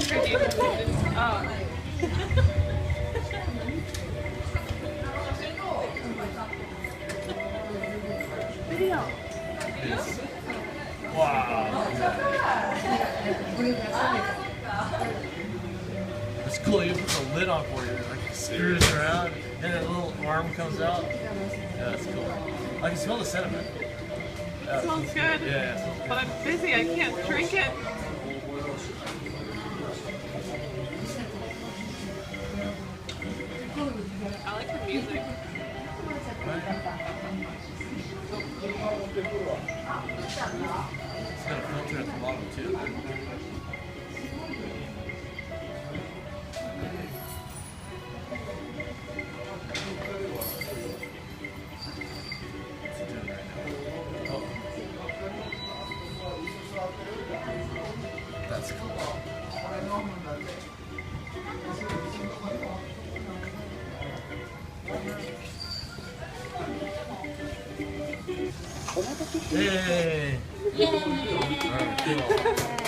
drinking. Oh. Video. Yes. Wow. It's cool. You put the lid on for you. Like it screws around, and a little arm comes out. Yeah, that's cool. I can smell the cinnamon. Yeah. Smells good. Yeah. But I'm busy. I can't drink it. I like the music. It's got a filter at the bottom too. What's it doing right now? Oh. That's cool. Hey! Yay! Alright, cool.